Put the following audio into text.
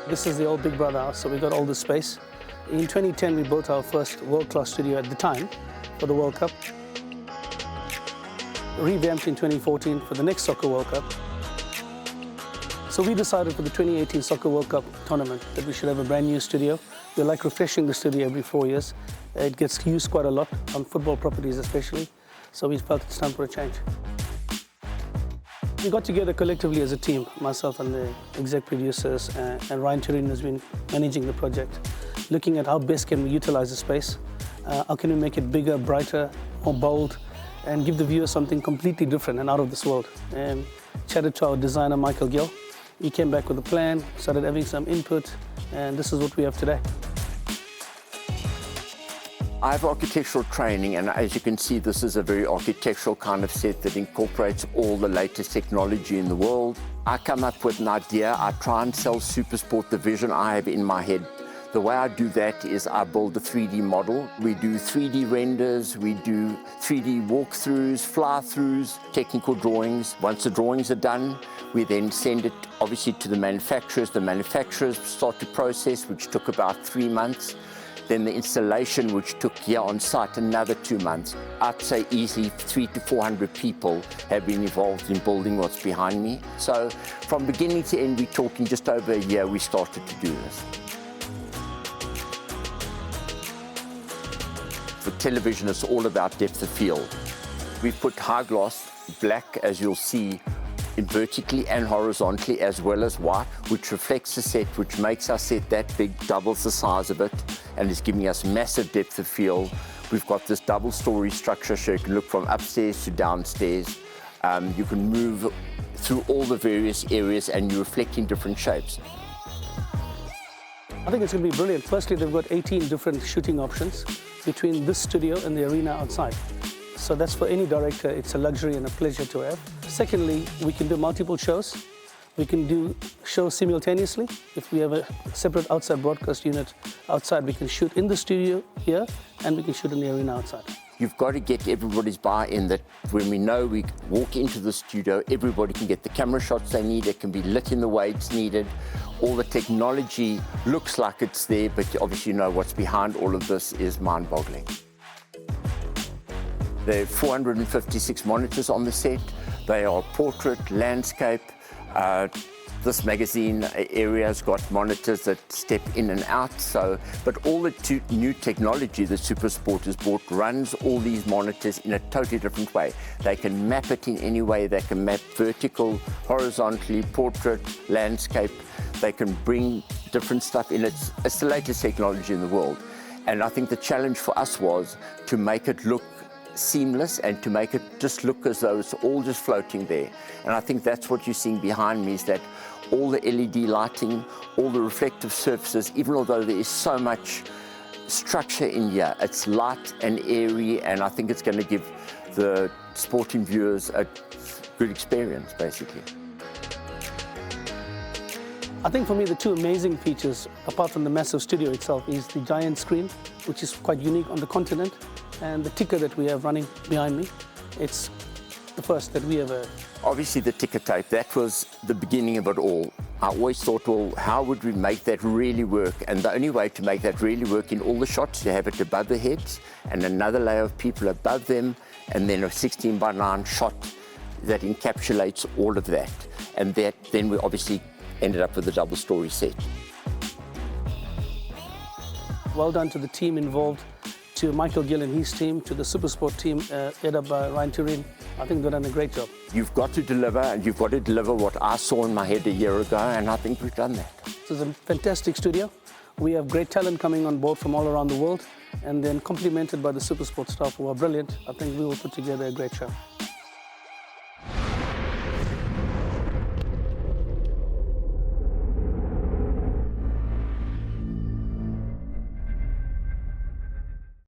This is the old Big Brother house, so we got all the space. In 2010, we built our first world-class studio at the time for the World Cup. Revamped in 2014 for the next Soccer World Cup. So we decided for the 2018 Soccer World Cup tournament that we should have a brand new studio. We like refreshing the studio every 4 years. It gets used quite a lot on football properties especially. So we felt it's time for a change. We got together collectively as a team, myself and the exec producers, and Ryan Turin has been managing the project, looking at how best can we utilize the space, how can we make it bigger, brighter, more bold, and give the viewer something completely different and out of this world. And chatted to our designer, Michael Gill. He came back with a plan, started having some input, and this is what we have today. I have architectural training, and as you can see, this is a very architectural kind of set that incorporates all the latest technology in the world. I come up with an idea, I try and sell SuperSport, the vision I have in my head. The way I do that is I build a 3D model. We do 3D renders, we do 3D walkthroughs, fly-throughs, technical drawings. Once the drawings are done, we then send it obviously to the manufacturers. The manufacturers start the process, which took about 3 months. Then the installation, which took here on site another 2 months. I'd say easily 300 to 400 people have been involved in building what's behind me. So from beginning to end, we're talking just over a year we started to do this. For television, it's all about depth of field. We've put high gloss, black, as you'll see, vertically and horizontally, as well as white, which reflects the set, which makes our set that big, doubles the size of it, and is giving us massive depth of field. We've got this double-story structure, so you can look from upstairs to downstairs. You can move through all the various areas, and you're reflecting different shapes. I think it's going to be brilliant. Firstly, they've got 18 different shooting options between this studio and the arena outside. So that's for any director, it's a luxury and a pleasure to have. Secondly, we can do multiple shows. We can do shows simultaneously. If we have a separate outside broadcast unit outside, we can shoot in the studio here and we can shoot in the arena outside. You've got to get everybody's buy-in that when we know we walk into the studio, everybody can get the camera shots they need, it can be lit in the way it's needed. All the technology looks like it's there, but obviously you know what's behind all of this is mind-boggling. There are 456 monitors on the set. They are portrait, landscape. This magazine area's got monitors that step in and out. But all the new technology that SuperSport has brought runs all these monitors in a totally different way. They can map it in any way. They can map vertical, horizontally, portrait, landscape. They can bring different stuff in. It's the latest technology in the world. And I think the challenge for us was to make it look seamless and to make it just look as though it's all just floating there. And I think that's what you're seeing behind me, is that all the LED lighting, all the reflective surfaces, even although there is so much structure in here, it's light and airy, and I think it's going to give the sporting viewers a good experience, basically. I think for me the two amazing features, apart from the massive studio itself, is the giant screen, which is quite unique on the continent, and the ticker that we have running behind me. It's the first that we ever... Obviously the ticker tape, that was the beginning of it all. I always thought, well, how would we make that really work? And the only way to make that really work in all the shots, to have it above the heads and another layer of people above them, and then a 16:9 shot that encapsulates all of that. And that then we obviously ended up with a double-story set. Well done to the team involved, to Michael Gill and his team, to the SuperSport team, led up by Ryan Turin. I think they've done a great job. You've got to deliver, and you've got to deliver what I saw in my head a year ago, and I think we've done that. This is a fantastic studio. We have great talent coming on board from all around the world, and then complemented by the SuperSport staff who are brilliant. I think we will put together a great show.